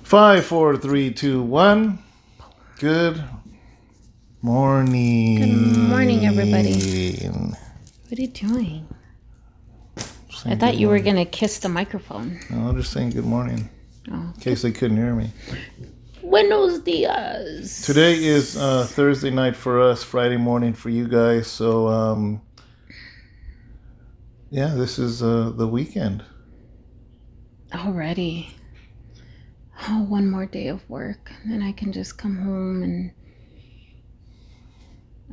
5, 4, 3, 2, 1. Good morning. Good morning, everybody. What are you doing? I thought you were going to kiss the microphone. No, I'm just saying good morning. Oh. In case they couldn't hear me. Buenos dias. Today is Thursday night for us, Friday morning for you guys. So, yeah, this is the weekend. Already. Oh, one more day of work. Then I can just come home and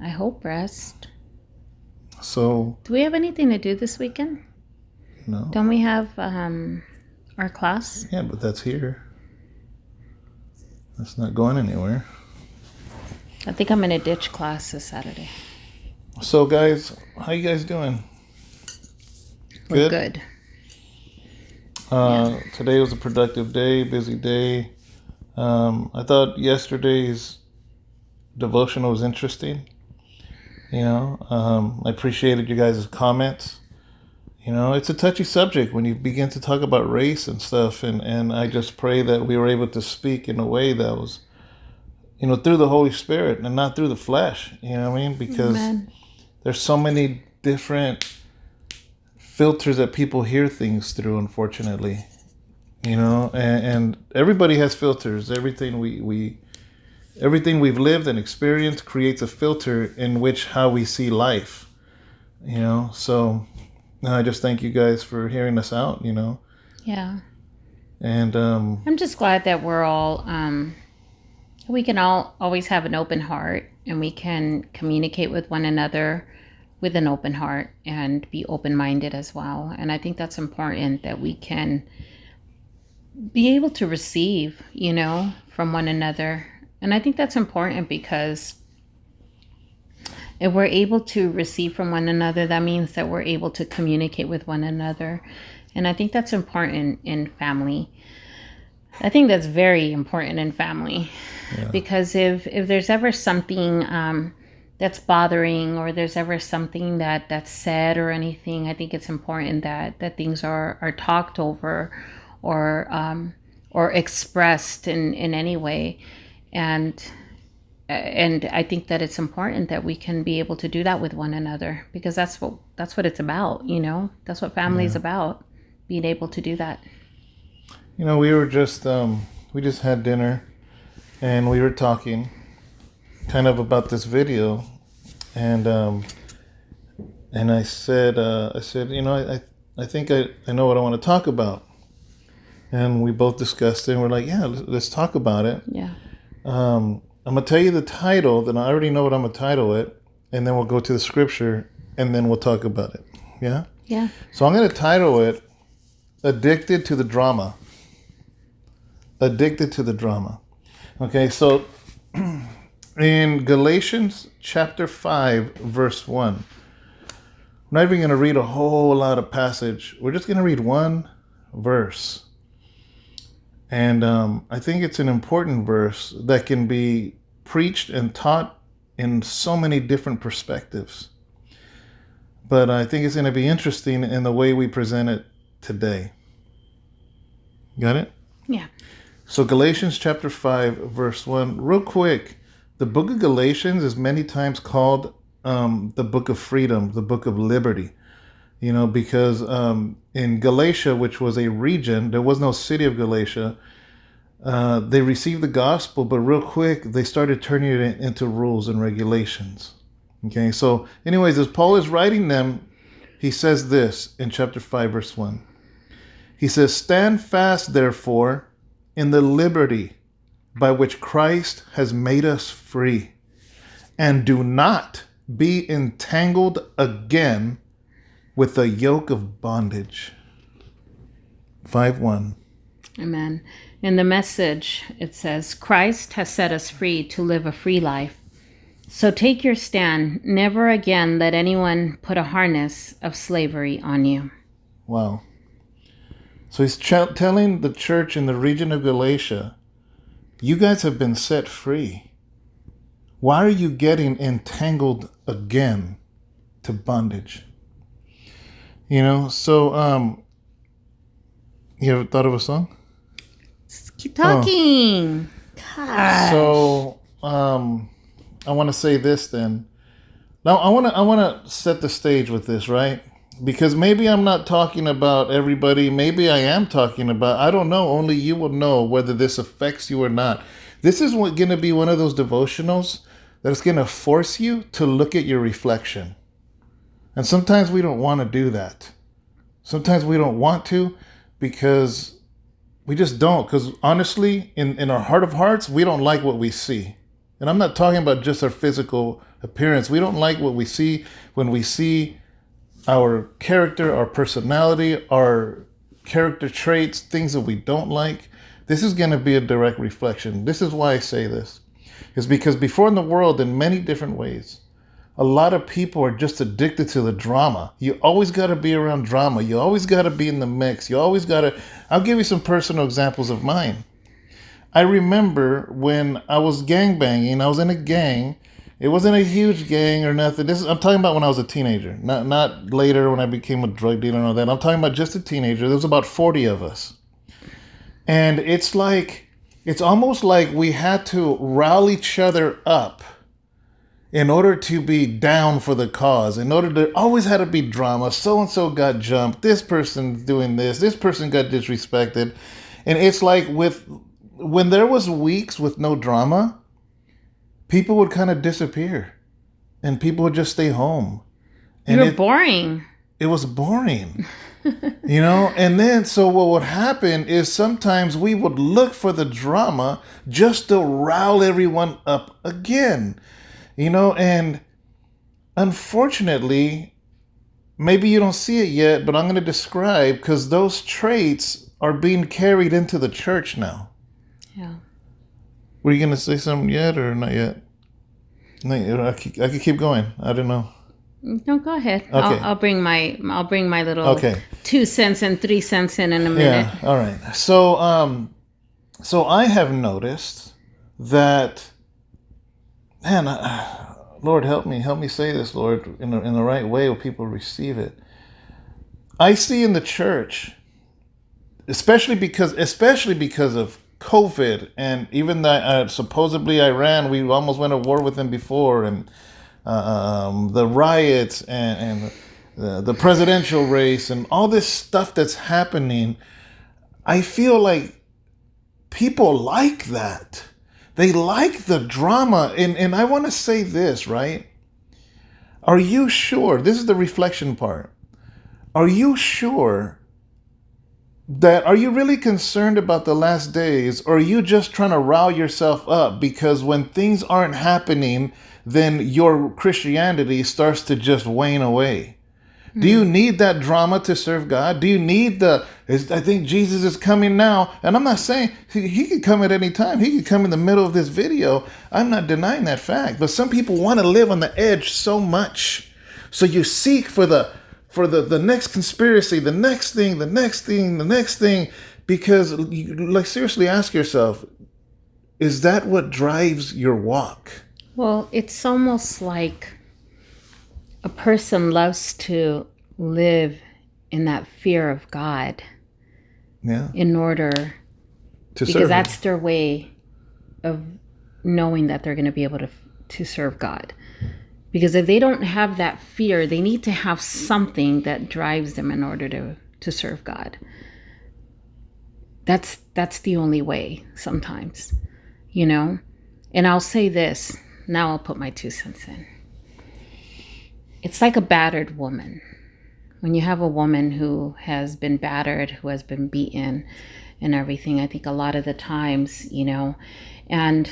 I hope rest. So. Do we have anything to do this weekend? No. Don't we have our class? Yeah, but that's here. That's not going anywhere. I think I'm in a ditch class this Saturday. So, guys, how you guys doing? We're good. Today was a productive day, busy day. I thought yesterday's devotional was interesting. I appreciated you guys' comments. It's a touchy subject when you begin to talk about race and stuff. And I just pray that we were able to speak in a way that was, through the Holy Spirit and not through the flesh. You know what I mean? Because Amen. There's so many different filters that people hear things through, unfortunately. And everybody has filters. Everything everything we've lived and experienced creates a filter in which how we see life. So I just thank you guys for hearing us out. Yeah. And I'm just glad that we're all we can all always have an open heart, and we can communicate with one another with an open heart and be open-minded as well. And I think that's important, that we can be able to receive, from one another. And I think that's important because if we're able to receive from one another, that means that we're able to communicate with one another. And I think that's important in family. I think that's very important in family. Yeah. Because if there's ever something that's bothering, or there's ever something that's said or anything, I think it's important that things are talked over or expressed in any way. And I think that it's important that we can be able to do that with one another, because that's what it's about. That's what family is about, being able to do that. We were just we just had dinner, and we were talking kind of about this video, and I said I think I know what I want to talk about, and we both discussed it, and we're like, yeah, let's talk about it. Yeah. I'm gonna tell you the title, then I already know what I'm gonna title it, and then we'll go to the scripture, and then we'll talk about it. Yeah. Yeah. So I'm gonna title it "Addicted to the Drama." Addicted to the drama. Okay, so in Galatians chapter 5, verse 1, we're not even going to read a whole lot of passage. We're just going to read one verse. And I think it's an important verse that can be preached and taught in so many different perspectives. But I think it's going to be interesting in the way we present it today. Got it? Yeah. So Galatians chapter 5, verse 1. Real quick, the book of Galatians is many times called the book of freedom, the book of liberty. Because in Galatia, which was a region, there was no city of Galatia. They received the gospel, but real quick, they started turning it into rules and regulations. Okay, so anyways, as Paul is writing them, he says this in chapter 5, verse 1. He says, "Stand fast, therefore, in the liberty by which Christ has made us free, and do not be entangled again with the yoke of bondage." 5:1. Amen. In the Message, it says, "Christ has set us free to live a free life. So take your stand. Never again let anyone put a harness of slavery on you." Wow. So he's telling the church in the region of Galatia, you guys have been set free. Why are you getting entangled again to bondage? So you ever thought of a song? Keep talking. Gosh. So, I want to say this then. Now, I want to set the stage with this, right? Because maybe I'm not talking about everybody. Maybe I am talking about, I don't know. Only you will know whether this affects you or not. This is going to be one of those devotionals that's going to force you to look at your reflection. And sometimes we don't want to do that. Sometimes we don't want to because we just don't. Because honestly, in our heart of hearts, we don't like what we see. And I'm not talking about just our physical appearance. We don't like what we see when we see our character, our personality, our character traits, things that we don't like. This is going to be a direct reflection. This is why I say this. Is because before in the world, in many different ways, a lot of people are just addicted to the drama. You always got to be around drama. You always got to be in the mix. You always got to... I'll give you some personal examples of mine. I remember when I was gangbanging, I was in a gang. It wasn't a huge gang or nothing. I'm talking about when I was a teenager, not later when I became a drug dealer and all that. I'm talking about just a teenager. There was about 40 of us. And it's almost like we had to rile each other up in order to be down for the cause. Always had to be drama. So-and-so got jumped. This person's doing this. This person got disrespected. And it's like when there was weeks with no drama, people would kind of disappear and people would just stay home. And You're boring. It was boring, and then so what would happen is sometimes we would look for the drama just to rile everyone up again, and unfortunately, maybe you don't see it yet, but I'm going to describe because those traits are being carried into the church now. Yeah. Were you going to say something yet or not yet? No, I could keep going. I don't know. No, go ahead. Okay. I'll bring my little 2 cents and 3 cents in a minute. Yeah. All right. So I have noticed that, man, Lord, help me say this, Lord, in the right way where people receive it. I see in the church, especially because of COVID and even that supposedly Iran, we almost went to war with them before, and the riots and the presidential race and all this stuff that's happening. I feel like people like that. They like the drama. And I want to say this, right? Are you sure? This is the reflection part. Are you sure are you really concerned about the last days, or are you just trying to rile yourself up because when things aren't happening, then your Christianity starts to just wane away? Mm. Do you need that drama to serve God? Do you need I think Jesus is coming now. And I'm not saying he could come at any time. He could come in the middle of this video. I'm not denying that fact. But some people want to live on the edge so much. So you seek for the next conspiracy, the next thing, because seriously ask yourself, is that what drives your walk? Well, it's almost like a person loves to live in that fear of God. Yeah. In order to serve, because that's their way of knowing that they're going to be able to serve God. Because if they don't have that fear, they need to have something that drives them in order to serve God. That's the only way sometimes, And I'll say this. Now I'll put my 2 cents in. It's like a battered woman. When you have a woman who has been battered, who has been beaten and everything, I think a lot of the times, and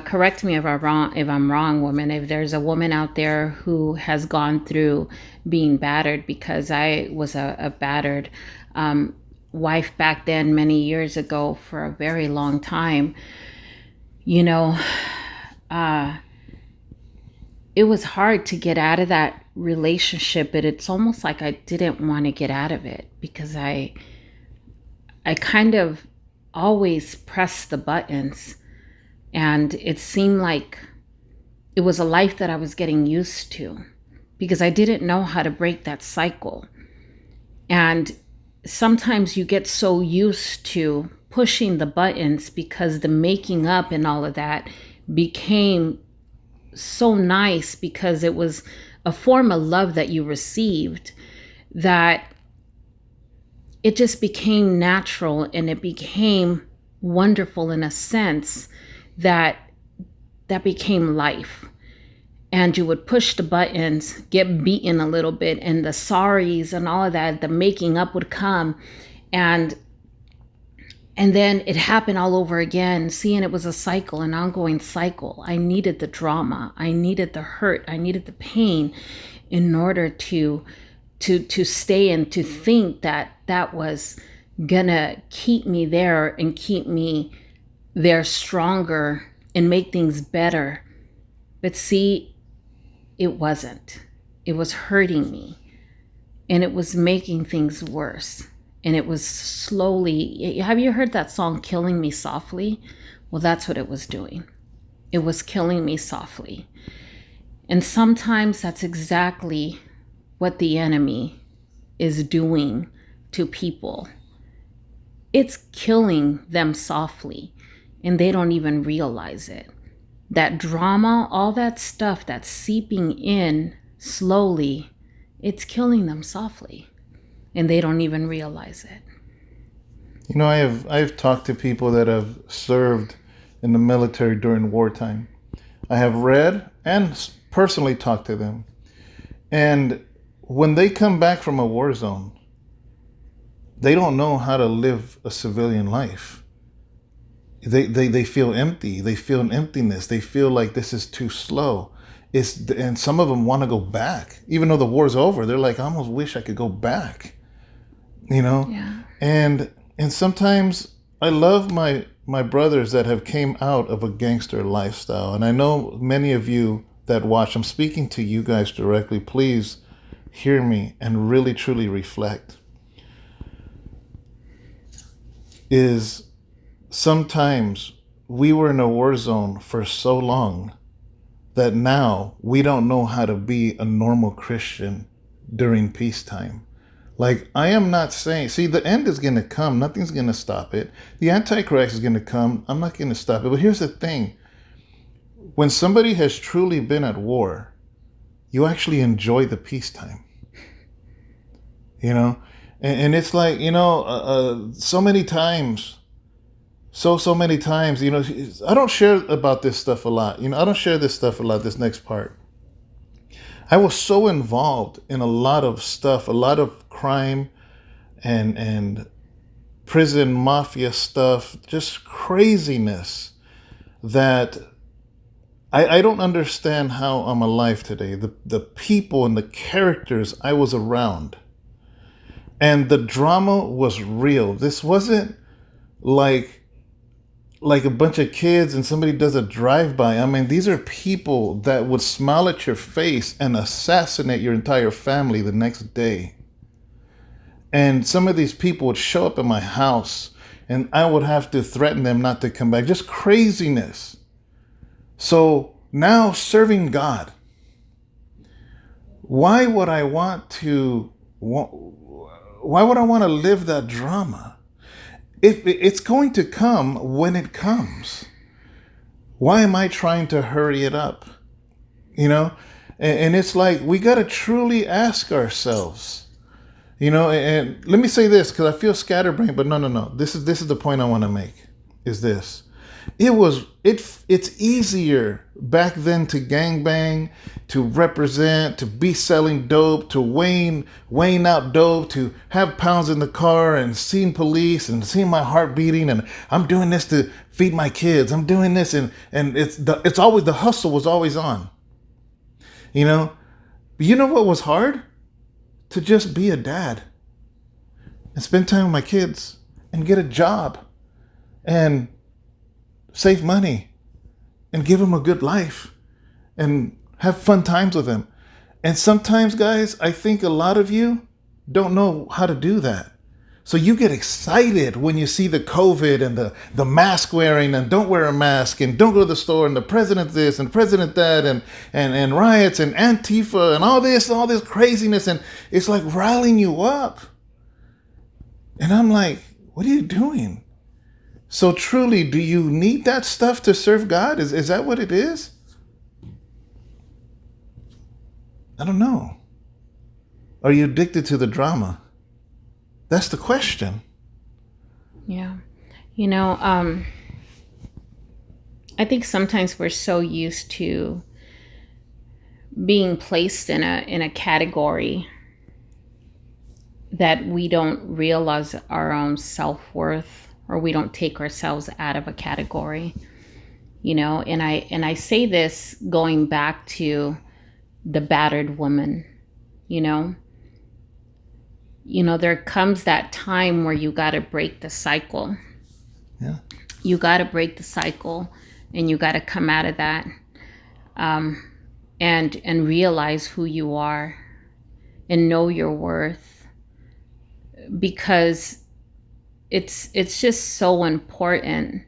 correct me if I'm wrong, woman. If there's a woman out there who has gone through being battered, because I was a battered wife back then, many years ago, for a very long time. It was hard to get out of that relationship, but it's almost like I didn't want to get out of it because I kind of always pressed the buttons. And it seemed like it was a life that I was getting used to because I didn't know how to break that cycle. And sometimes you get so used to pushing the buttons, because the making up and all of that became so nice, because it was a form of love that you received, that it just became natural, and it became wonderful in a sense that became life. And you would push the buttons, get beaten a little bit, and the sorries and all of that, the making up would come, and then it happened all over again. Seeing it was a cycle, an ongoing cycle. I needed the drama, I needed the hurt, I needed the pain in order to stay and to think that was gonna keep me there and keep me there stronger and make things better. But see, it wasn't. It was hurting me, and it was making things worse. And it was slowly, have you heard that song, Killing Me Softly? Well, that's what it was doing. It was killing me softly. And sometimes that's exactly what the enemy is doing to people. It's killing them softly, and they don't even realize it. That drama, all that stuff that's seeping in slowly, it's killing them softly, and they don't even realize it. You know, I've talked to people that have served in the military during wartime. I have read and personally talked to them. And when they come back from a war zone, they don't know how to live a civilian life. They feel empty. They feel an emptiness. They feel like this is too slow. And some of them want to go back. Even though the war's over, they're like, I almost wish I could go back. You know? Yeah. And sometimes I love my brothers that have came out of a gangster lifestyle. And I know many of you that watch, I'm speaking to you guys directly. Please hear me and really truly reflect. Is sometimes we were in a war zone for so long that now we don't know how to be a normal Christian during peacetime. Like, I am not saying, see, the end is going to come. Nothing's going to stop it. The Antichrist is going to come. I'm not going to stop it. But here's the thing. When somebody has truly been at war, you actually enjoy the peacetime. You know? And it's like, you know, so many times, so many times, you know, I don't share about this stuff a lot. You know, I don't share this stuff a lot, this next part. I was so involved in a lot of stuff, a lot of crime and prison mafia stuff, just craziness, that I don't understand how I'm alive today. The people and the characters I was around. And the drama was real. This wasn't like a bunch of kids and somebody does a drive-by. I mean, these are people that would smile at your face and assassinate your entire family the next day. And some of these people would show up at my house and I would have to threaten them not to come back. Just craziness. So now, serving God, why would I want to live that drama? If it's going to come when it comes, why am I trying to hurry it up? You know, and it's like, we got to truly ask ourselves, you know, and let me say this, because I feel scatterbrained, but no. This is the point I want to make, is this. It's easier back then to gangbang, to represent, to be selling dope, to weighing out dope, to have pounds in the car and seeing police and seeing my heart beating, and I'm doing this to feed my kids. I'm doing this, and it's always, the hustle was always on. You know? But you know what was hard? To just be a dad and spend time with my kids and get a job and save money and give them a good life and have fun times with them. And sometimes, guys, I think a lot of you don't know how to do that. So you get excited when you see the COVID and the mask wearing and don't wear a mask and don't go to the store and the president this and president that and riots and Antifa and all this craziness. And it's like rallying you up. And I'm like, what are you doing? So truly, do you need that stuff to serve God? Is that what it is? I don't know. Are you addicted to the drama? That's the question. Yeah. I think sometimes we're so used to being placed in a category that we don't realize our own self-worth, or we don't take ourselves out of a category. And I say this going back to the battered woman. There comes that time where you got to break the cycle. Yeah. You got to break the cycle, and you got to come out of that, and realize who you are and know your worth, because it's just so important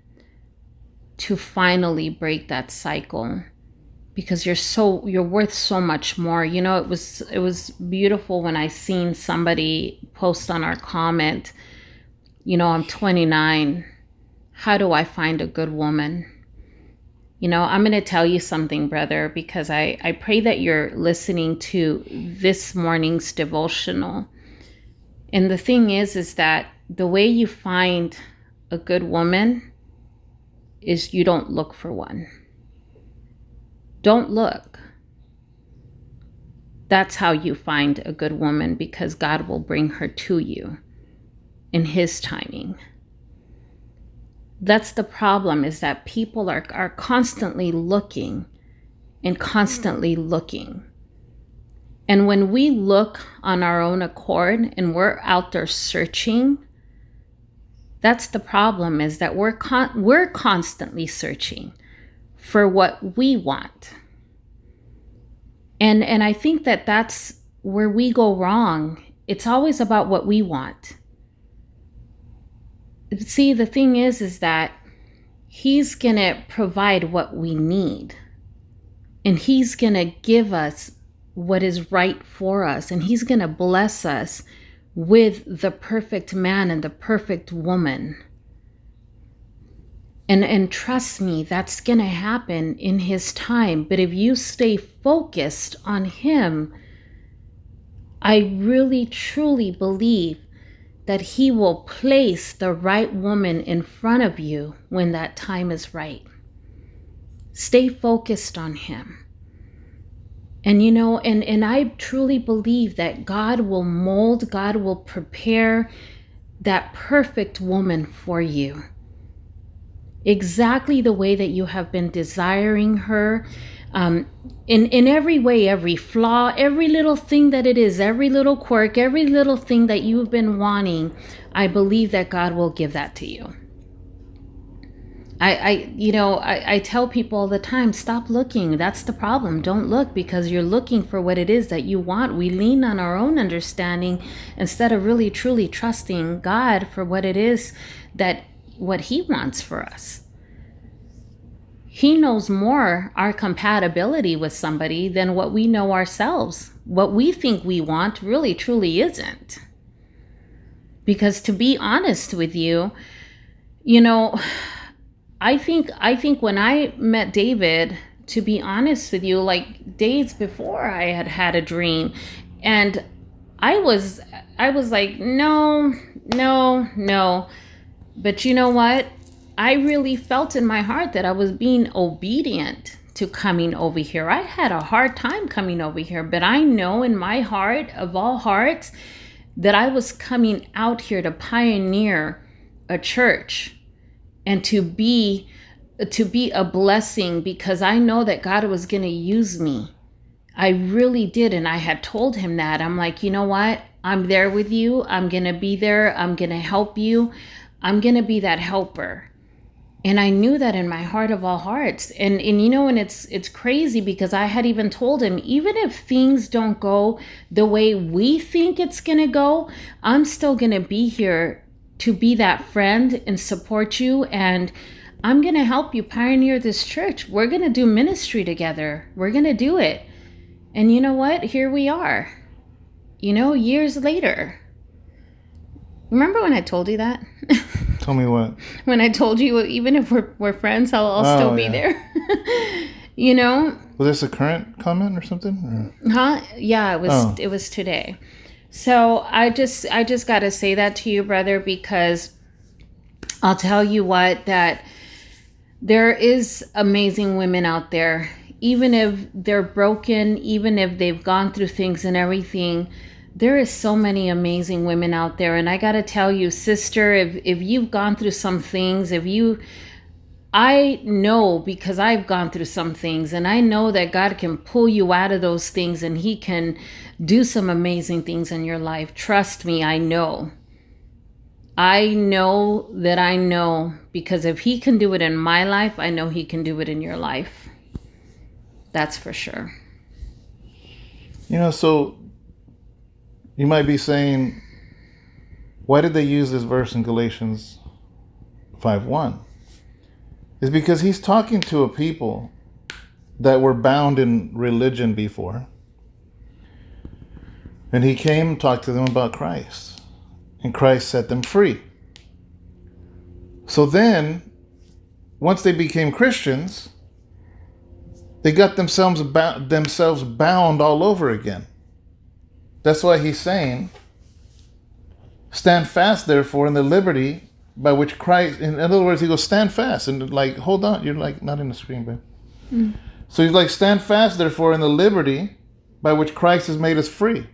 to finally break that cycle, because you're worth so much more. It was beautiful when I seen somebody post on our comment, I'm 29. How do I find a good woman? I'm going to tell you something, brother, because I pray that you're listening to this morning's devotional. And the thing is that the way you find a good woman is you don't look for one. Don't look. That's how you find a good woman, because God will bring her to you in His timing. That's the problem, is that people are constantly looking and constantly looking. And when we look on our own accord and we're out there searching, that's the problem, is that we're constantly searching for what we want. And I think that that's where we go wrong. It's always about what we want. See, the thing is that He's going to provide what we need. And He's going to give us what is right for us. And He's going to bless us with the perfect man and the perfect woman. And trust me, that's going to happen in His time. But if you stay focused on Him, I really, truly believe that He will place the right woman in front of you when that time is right. Stay focused on Him. And and I truly believe that God will mold, God will prepare that perfect woman for you. Exactly the way that you have been desiring her, in every way, every flaw, every little thing that it is, every little quirk, every little thing that you've been wanting. I believe that God will give that to you. I tell people all the time, stop looking. That's the problem. Don't look, because you're looking for what it is that you want. We lean on our own understanding instead of really truly trusting God for what it is what He wants for us. He knows more our compatibility with somebody than what we know ourselves. What we think we want really truly isn't. Because to be honest with you, I think when I met David, to be honest with you, like days before, I had a dream, and I was like, no. But you know what? I really felt in my heart that I was being obedient to coming over here. I had a hard time coming over here, but I know in my heart, of all hearts, that I was coming out here to pioneer a church and to be a blessing, because I know that God was going to use me. I really did. And I had told Him that. I'm like, you know what? I'm there with you. I'm going to be there. I'm going to help you. I'm going to be that helper. And I knew that in my heart of all hearts. And it's crazy, because I had even told Him, even if things don't go the way we think it's going to go, I'm still going to be here to be that friend and support you. And I'm going to help you pioneer this church. We're going to do ministry together. We're going to do it. And you know what? Here we are, years later. Remember when I told you that? Tell me what. When I told you, even if we're friends, I'll still be there. You know? Was this a current comment or something? Or? Huh? Yeah, it was. Oh. It was today. So I just got to say that to you, brother, because I'll tell you what, that there is amazing women out there, even if they're broken, even if they've gone through things and everything. There is so many amazing women out there. And I got to tell you, sister, if you've gone through some things, I know, because I've gone through some things, and I know that God can pull you out of those things and he can do some amazing things in your life. Trust me, I know. I know that I know, because if he can do it in my life, I know he can do it in your life. That's for sure. You know, so you might be saying, why did they use this verse in Galatians 5:1? It's because he's talking to a people that were bound in religion before. And he came and talked to them about Christ. And Christ set them free. So then, once they became Christians, they got themselves bound all over again. That's why he's saying, stand fast, therefore, in the liberty by which Christ, in other words, he goes, stand fast. And like, hold on, you're like not in the screen, babe. So he's like, stand fast, therefore, in the liberty by which Christ has made us free.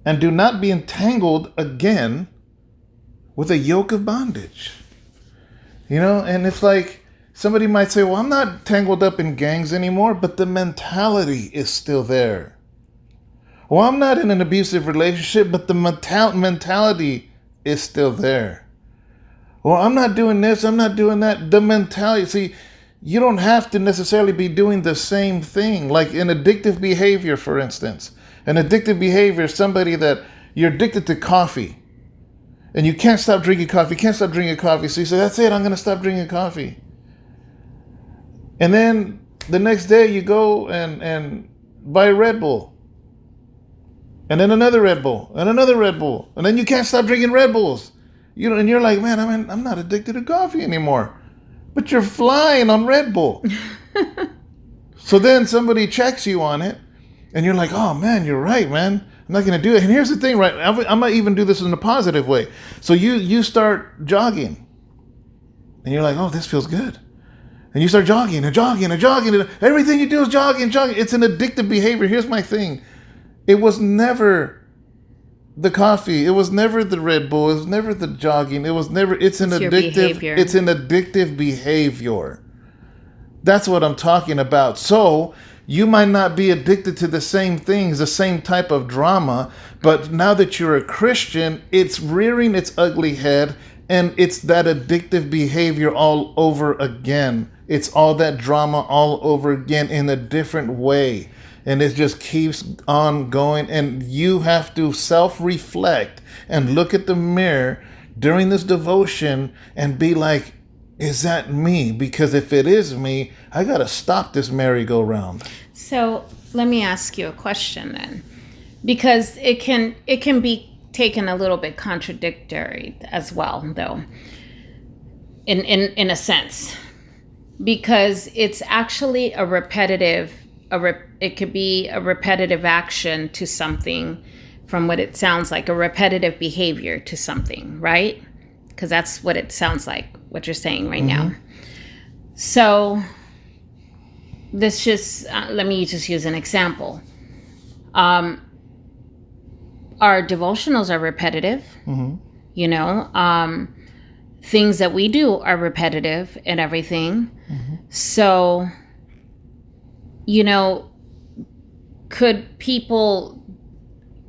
And do not be entangled again with a yoke of bondage. You know, and it's like, somebody might say, well, I'm not tangled up in gangs anymore, but the mentality is still there. Well, I'm not in an abusive relationship, but the mentality is still there. Well, I'm not doing this, I'm not doing that. The mentality, see, you don't have to necessarily be doing the same thing. Like an addictive behavior, for instance. An addictive behavior is somebody that you're addicted to coffee. And you can't stop drinking coffee, So you say, that's it, I'm going to stop drinking coffee. And then the next day you go and buy a Red Bull. And then another Red Bull, and another Red Bull. And then you can't stop drinking Red Bulls. You know, and you're like, man, I'm not addicted to coffee anymore. But you're flying on Red Bull. So then somebody checks you on it, and you're like, oh man, you're right, man. I'm not going to do it. And here's the thing, right? I might even do this in a positive way. So you start jogging, and you're like, oh, this feels good. And you start jogging and jogging and jogging. And everything you do is jogging. It's an addictive behavior. Here's my thing. It was never the coffee. It was never the Red Bull. It was never the jogging. It's an addictive behavior. That's what I'm talking about. So you might not be addicted to the same things, the same type of drama, but now that you're a Christian, it's rearing its ugly head, and it's that addictive behavior all over again. It's all that drama all over again in a different way. And it just keeps on going. And you have to self-reflect and look at the mirror during this devotion and be like, is that me? Because if it is me, I got to stop this merry-go-round. So let me ask you a question then. Because it can be taken a little bit contradictory as well, though, in a sense. Because it's actually it could be a repetitive action to something, from what it sounds like, a repetitive behavior to something, right? Because that's what it sounds like, what you're saying right now. So this let me just use an example. Our devotionals are repetitive, you know, things that we do are repetitive and everything. So, you know, could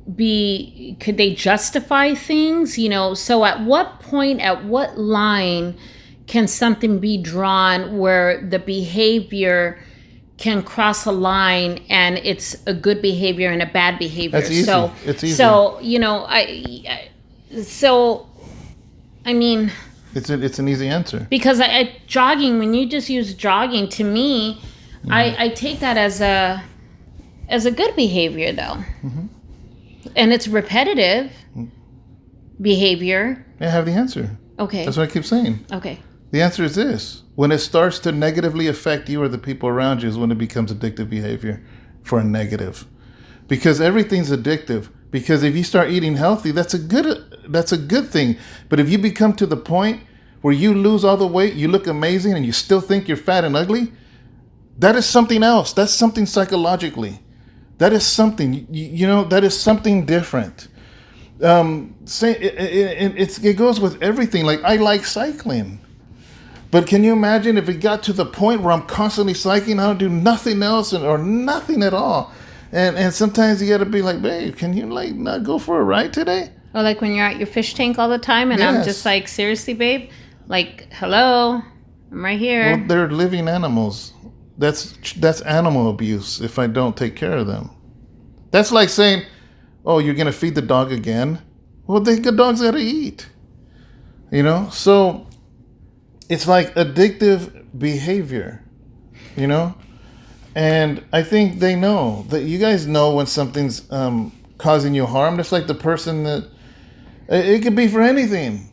they justify things? You know, so at what point, at what line can something be drawn where the behavior can cross a line and it's a good behavior and a bad behavior? That's easy. So it's easy. So, you know, I mean, it's an easy answer. Because jogging, when you just use jogging, to me, I take that as a good behavior, though. And it's repetitive behavior. I have the answer. Okay. That's what I keep saying. Okay. The answer is this. When it starts to negatively affect you or the people around you is when it becomes addictive behavior for a negative. Because everything's addictive. Because if you start eating healthy, that's a good thing. But if you become to the point where you lose all the weight, you look amazing, and you still think you're fat and ugly, that is something else. That's something psychologically. That is something, that is something different. It goes with everything. Like, I like cycling. But can you imagine if it got to the point where I'm constantly cycling, I don't do nothing else or nothing at all? And sometimes you got to be like, babe, can you like not go for a ride today? Or like when you're at your fish tank all the time and Yes. I'm just like, seriously, babe? Like, hello, I'm right here. Well, they're living animals. That's animal abuse if I don't take care of them. That's like saying, oh, you're going to feed the dog again? Well, the dog's got to eat. So it's like addictive behavior, And I think they know that you guys know when something's causing you harm. Just like the person that it could be for anything.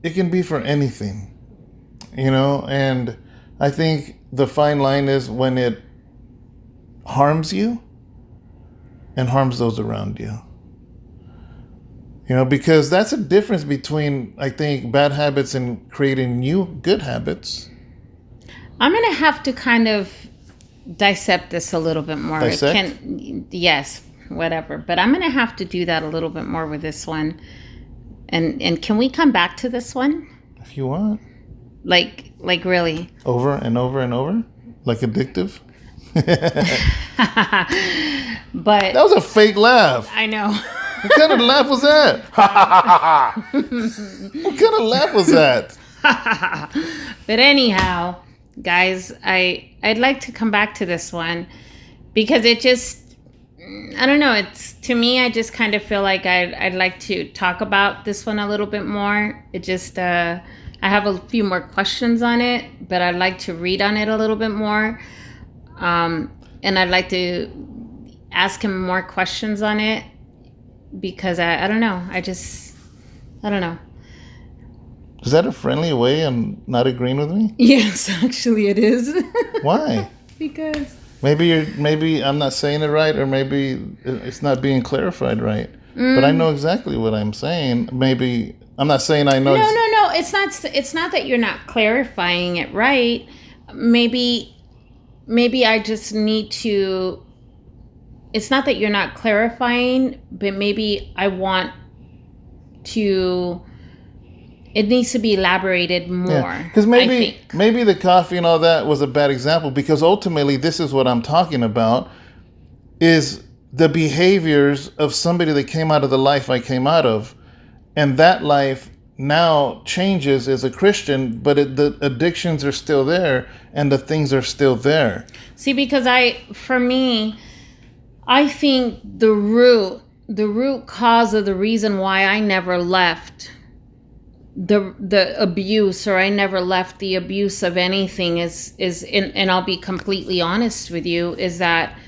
It can be for anything, And I think the fine line is when it harms you and harms those around you. Because that's a difference between, I think, bad habits and creating new good habits. I'm going to have to kind of dissect this a little bit more. Dissect? Yes, whatever. But I'm going to have to do that a little bit more with this one. And can we come back to this one? If you want. Like really? Over and over and over? Like addictive? But that was a fake laugh. I know. What kind of laugh was that? What kind of laugh was that? But anyhow, guys, I'd like to come back to this one because it just, I don't know. It's, to me, I just kind of feel like I'd like to talk about this one a little bit more. It just, I have a few more questions on it, but I'd like to read on it a little bit more. And I'd like to ask him more questions on it because I don't know. I don't know. Is that a friendly way of not agreeing with me? Yes, actually it is. Why? Because maybe I'm not saying it right, or maybe it's not being clarified right. But I know exactly what I'm saying. Maybe I'm not saying I know. No. It's not that you're not clarifying it right. Maybe I just need to. It's not that you're not clarifying, but maybe I want to. It needs to be elaborated more. Because maybe the coffee and all that was a bad example, because ultimately this is what I'm talking about, is the behaviors of somebody that came out of the life I came out of, and that life now changes as a Christian, but the addictions are still there and the things are still there. See, because for me, I think the root cause of the reason why I never left the abuse, or I never left the abuse of anything is and I'll be completely honest with you, is that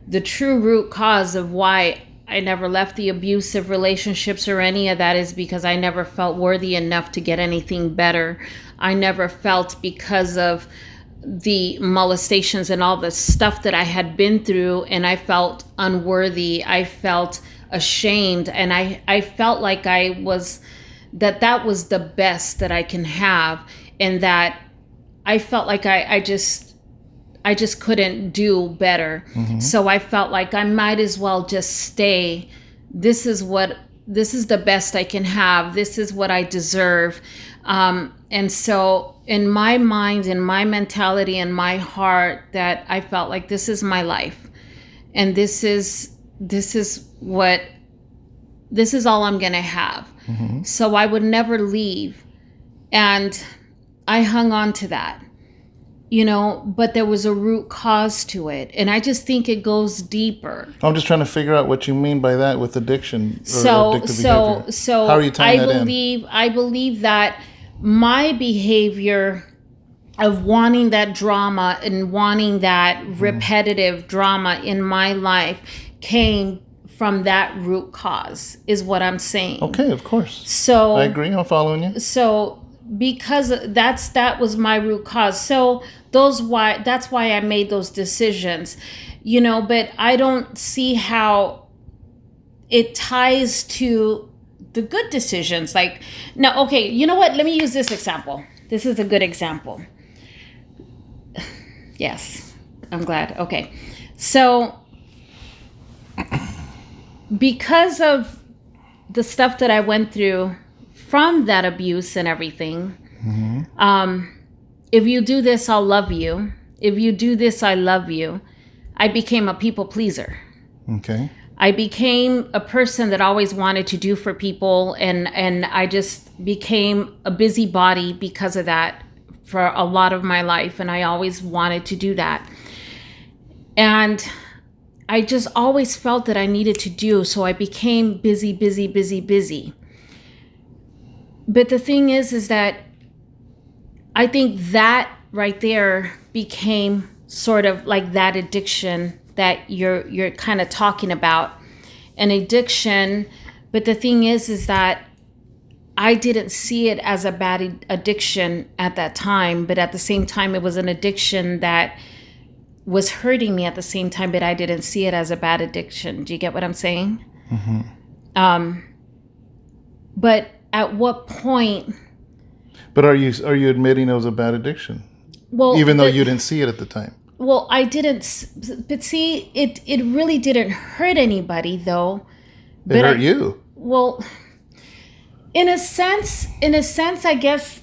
the true root cause of why I never left the abusive relationships or any of that is because I never felt worthy enough to get anything better. I never felt, because of the molestations and all the stuff that I had been through, and I felt unworthy. I felt ashamed, and I felt like that was the best that I can have, and that I felt like I just couldn't do better. Mm-hmm. So I felt like I might as well just stay. This is the best I can have. This is what I deserve. And so in my mind, in my mentality, in my heart, that I felt like this is my life, and this is all I'm going to have. Mm-hmm. So I would never leave. And I hung on to that, but there was a root cause to it. And I just think it goes deeper. I'm just trying to figure out what you mean by that with addiction. So how are you tying that in? I believe that my behavior of wanting that drama and wanting that repetitive drama in my life came from that root cause, is what I'm saying. Okay, of course. So I agree. I'm following you. So because that was my root cause. So that's why I made those decisions, but I don't see how it ties to the good decisions. Like, no, okay, you know what? Let me use this example. This is a good example. Yes, I'm glad. Okay. So because of the stuff that I went through from that abuse and everything, if you do this, I'll love you. If you do this, I love you. I became a people pleaser. Okay. I became a person that always wanted to do for people, and I just became a busybody because of that for a lot of my life, and I always wanted to do that. And I just always felt that I needed to do, so I became busy. But the thing is that I think that right there became sort of like that addiction that you're kind of talking about, an addiction. But the thing is that I didn't see it as a bad addiction at that time, but at the same time, it was an addiction that was hurting me at the same time, but I didn't see it as a bad addiction. Do you get what I'm saying? Mm-hmm. But at what point? But are you admitting it was a bad addiction? Well, even though you didn't see it at the time. Well, I didn't, but see, it really didn't hurt anybody though. It hurt you. Well, in a sense, I guess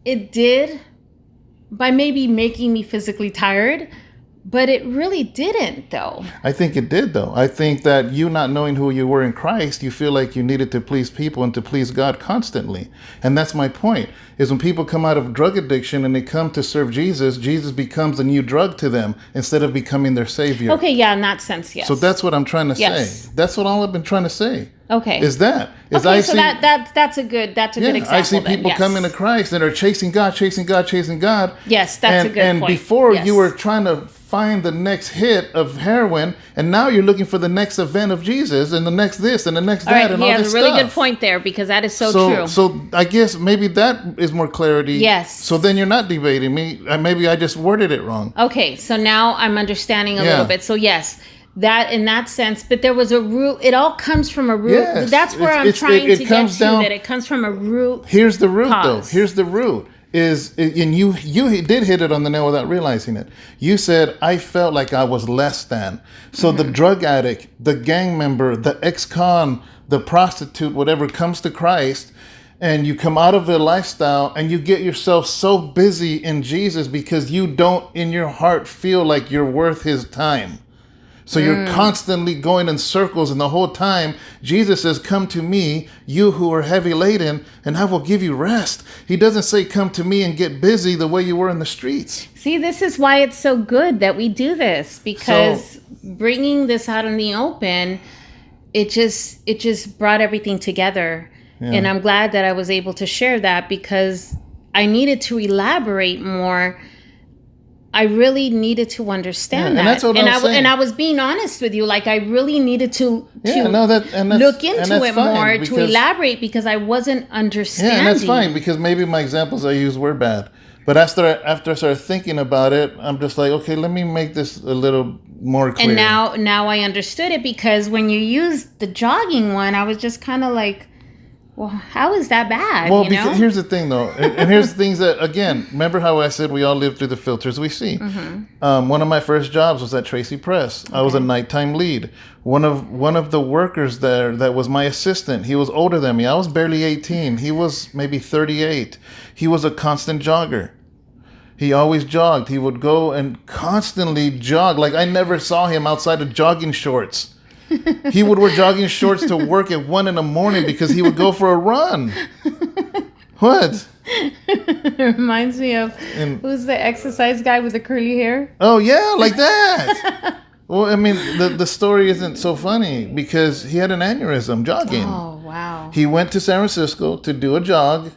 it did by maybe making me physically tired, but it really didn't though. I think it did though. I think that you not knowing who you were in Christ, you feel like you needed to please people and to please God constantly. And that's my point, is when people come out of drug addiction and they come to serve Jesus, Jesus becomes a new drug to them instead of becoming their savior. Okay, yeah, in that sense, yes. So that's what I'm trying to yes. say. That's what all I've been trying to say. Okay. Is that. Is okay, I so see, that's a good example. I see people then, yes. come into Christ and are chasing God. Yes, that's a good point. And before yes. you were trying to find the next hit of heroin, and now you're looking for the next event of Jesus and the next this and the next that and all this stuff. He has a really good point there, because that is so true. So I guess maybe that is more clarity. Yes. So then you're not debating me. Maybe I just worded it wrong. Okay, so now I'm understanding a little bit. So yes, that in that sense, but there was a root. It all comes from a root. Yes. That's where I'm trying to get to, that it comes from a root. Here's the root cause. though. Here's the root. And you did hit it on the nail without realizing it. You said, I felt like I was less than. So the drug addict, the gang member, the ex-con, the prostitute, whatever, comes to Christ, and you come out of the lifestyle and you get yourself so busy in Jesus because you don't in your heart feel like you're worth his time. So you're constantly going in circles, and the whole time Jesus says, come to me, you who are heavy laden, and I will give you rest. He doesn't say come to me and get busy the way you were in the streets. See, this is why it's so good that we do this, because bringing this out in the open, it just brought everything together. Yeah. And I'm glad that I was able to share that, because I needed to elaborate more. I really needed to understand that. And that's what I was saying. And I was being honest with you. Like, I really needed to look into it more, to elaborate, because I wasn't understanding. Yeah, and that's fine, because maybe my examples I used were bad. But after I started thinking about it, I'm just like, okay, let me make this a little more clear. And now I understood it, because when you used the jogging one, I was just kind of like, well, how is that bad? Well, because here's the thing, though. And here's the things that, again, remember how I said we all live through the filters we see. Mm-hmm. One of my first jobs was at Tracy Press. Okay. I was a nighttime lead. One of the workers there that was my assistant, he was older than me. I was barely 18. He was maybe 38. He was a constant jogger. He always jogged. He would go and constantly jog. Like, I never saw him outside of jogging shorts. He would wear jogging shorts to work at 1 a.m. because he would go for a run. What? It reminds me of, who's the exercise guy with the curly hair? Oh, yeah, like that. Well, I mean, the story isn't so funny, because he had an aneurysm jogging. Oh, wow. He went to San Francisco to do a jog,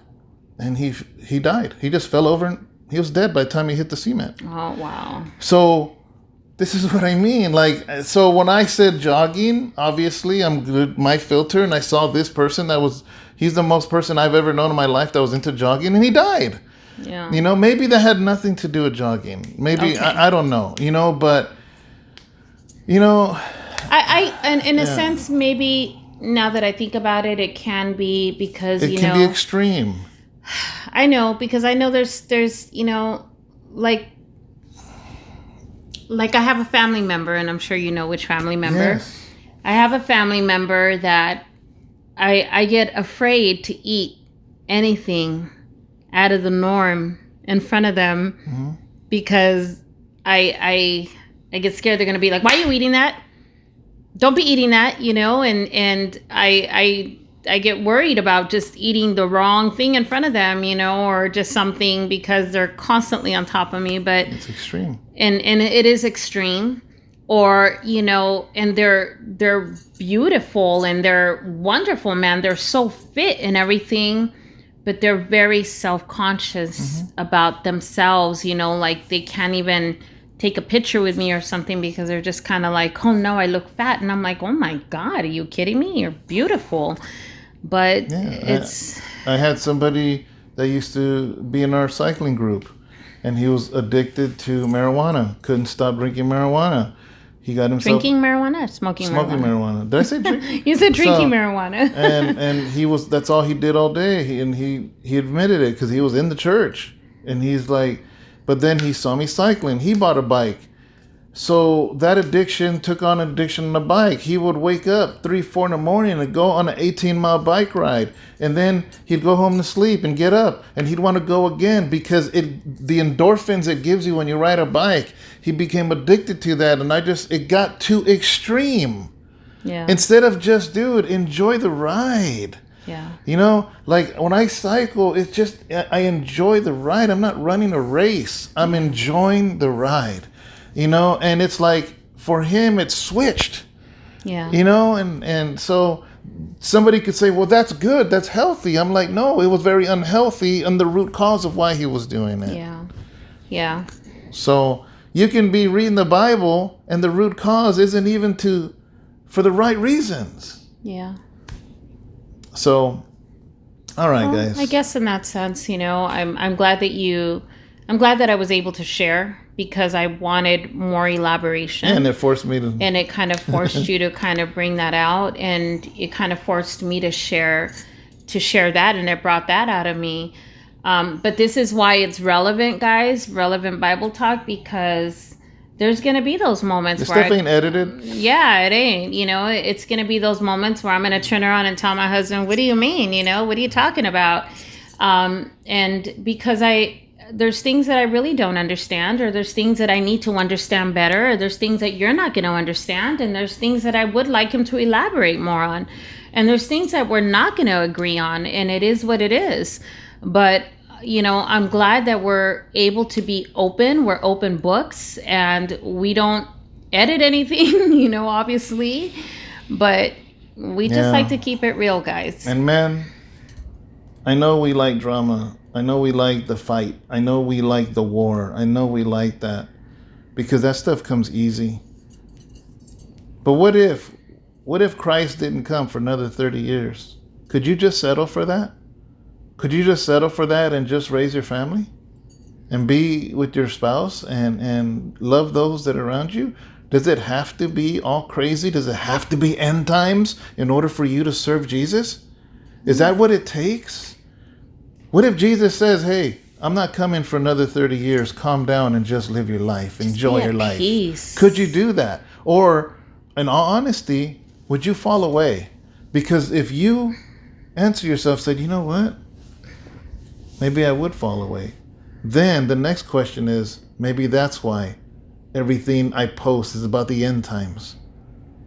and he died. He just fell over, and he was dead by the time he hit the cement. Oh, wow. So this is what I mean. Like, so when I said jogging, obviously I'm good, my filter, and I saw this person he's the most person I've ever known in my life that was into jogging, and he died. Yeah. You know, maybe that had nothing to do with jogging. Maybe, Okay. I don't know, you know, but, you know. And in a sense, maybe now that I think about it, it can be because, it can be extreme. I know, because I know there's, you know, like I have a family member, and I'm sure you know which family member. Yes. I have a family member that I get afraid to eat anything out of the norm in front of them because I get scared they're going to be like, why are you eating that? Don't be eating that, you know, and I get worried about just eating the wrong thing in front of them, you know, or just something because they're constantly on top of me. But it's extreme. And it is extreme. Or, you know, and they're beautiful and they're wonderful, man. They're so fit and everything, but they're very self-conscious about themselves, you know, like they can't even take a picture with me or something because they're just kind of like, oh no, I look fat. And I'm like, oh my God, are you kidding me? You're beautiful. But I had somebody that used to be in our cycling group, and he was addicted to marijuana, couldn't stop drinking marijuana. He got himself drinking marijuana or smoking marijuana? Did I say drinking? You said drinking marijuana. and that's all he did all day. He admitted it because he was in the church, and he's like, but then he saw me cycling. He bought a bike. So that addiction took on addiction on a bike. He would wake up 3-4 in the morning and go on an 18-mile bike ride. And then he'd go home to sleep and get up. And he'd want to go again because the endorphins it gives you when you ride a bike, he became addicted to that. And it got too extreme. Yeah. Instead of just, dude, enjoy the ride. Yeah. You know, like when I cycle, it's just, I enjoy the ride. I'm not running a race. I'm enjoying the ride. You know, and it's like for him, it's switched. Yeah. You know, and so somebody could say, well, that's good. That's healthy. I'm like, no, it was very unhealthy and the root cause of why he was doing it. Yeah. Yeah. So you can be reading the Bible and the root cause isn't even for the right reasons. Yeah. So, all right, guys. I guess in that sense, you know, I'm glad that I was able to share because I wanted more elaboration. And it forced me to. And it kind of forced you to kind of bring that out, and it kind of forced me to share that, and it brought that out of me. But this is why it's relevant, guys, relevant Bible talk, because there's going to be those moments this stuff ain't edited. Yeah, it ain't. You know, it's going to be those moments where I'm going to turn around and tell my husband, what do you mean? You know, what are you talking about? And because there's things that I really don't understand, or there's things that I need to understand better, or there's things that you're not going to understand, and there's things that I would like him to elaborate more on. And there's things that we're not going to agree on, and it is what it is. But, you know, I'm glad that we're able to be open. We're open books, and we don't edit anything, you know, obviously. But we just like to keep it real, guys. And man, I know we like drama. I know we like the fight. I know we like the war. I know we like that because that stuff comes easy. But what if Christ didn't come for another 30 years? Could you just settle for that? Could you just settle for that and just raise your family and be with your spouse and love those that are around you? Does it have to be all crazy? Does it have to be end times in order for you to serve Jesus? Is that what it takes? What if Jesus says, hey, I'm not coming for another 30 years. Calm down and just live your life. Enjoy your life. Peace. Could you do that? Or, in all honesty, would you fall away? Because if you answer yourself, said, you know what? Maybe I would fall away. Then the next question is, maybe that's why everything I post is about the end times.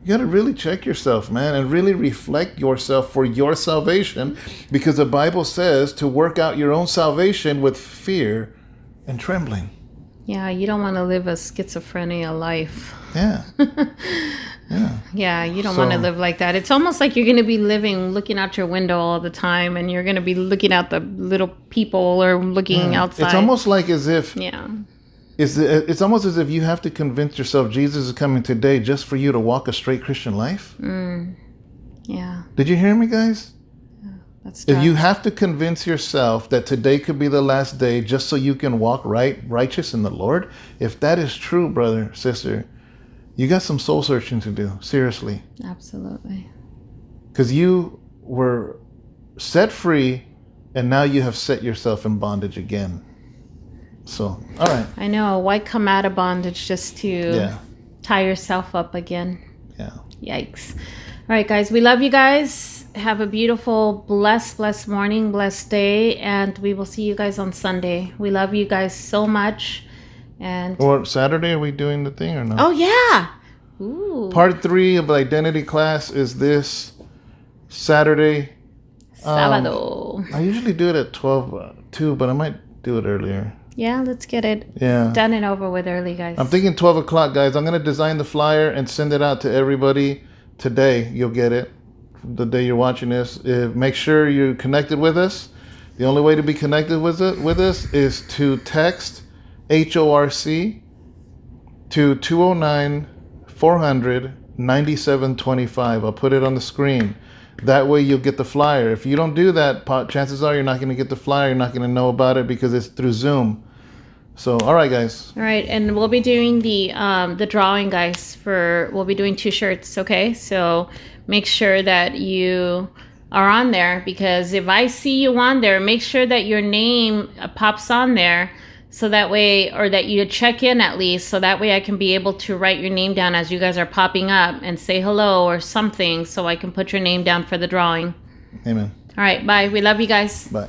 You got to really check yourself, man, and really reflect yourself for your salvation, because the Bible says to work out your own salvation with fear and trembling. Yeah, you don't want to live a schizophrenia life. Yeah. Yeah. Yeah, you don't want to live like that. It's almost like you're going to be looking out your window all the time, and you're going to be looking at the little people or looking outside. It's almost like as if It's almost as if you have to convince yourself Jesus is coming today just for you to walk a straight Christian life. Yeah. Did you hear me, guys? That's If tough. you have to convince yourself that today could be the last day just so you can walk righteous in the Lord, if that is true, brother, sister, you got some soul searching to do. Seriously. Absolutely. Because you were set free and now you have set yourself in bondage again. So, all right. I know. Why come out of bondage just to tie yourself up again? Yeah. Yikes. All right, guys. We love you guys. Have a beautiful, blessed morning, blessed day. And we will see you guys on Sunday. We love you guys so much. And Or Saturday, are we doing the thing or not? oh, yeah. Ooh. Part 3 of the identity class is this Saturday. Sábado. I usually do it at 12 too, but I might do it earlier. Yeah, let's get it Yeah. done and over with early, guys. I'm thinking 12 o'clock, guys. I'm going to design the flyer and send it out to everybody today. You'll get it the day you're watching this. Make sure you're connected with us. The only way to be connected with us is to text HORC to 209-400-9725. I'll put it on the screen. That way you'll get the flyer. If you don't do that, chances are you're not going to get the flyer. You're not going to know about it because it's through Zoom. So, all right, guys. All right, and we'll be doing the drawing, guys. We'll be doing 2 shirts. Okay, so make sure that you are on there, because if I see you on there, make sure that your name pops on there, so that way, or that you check in at least, so that way I can be able to write your name down as you guys are popping up and say hello or something, so I can put your name down for the drawing. Amen. All right, bye. We love you guys. Bye.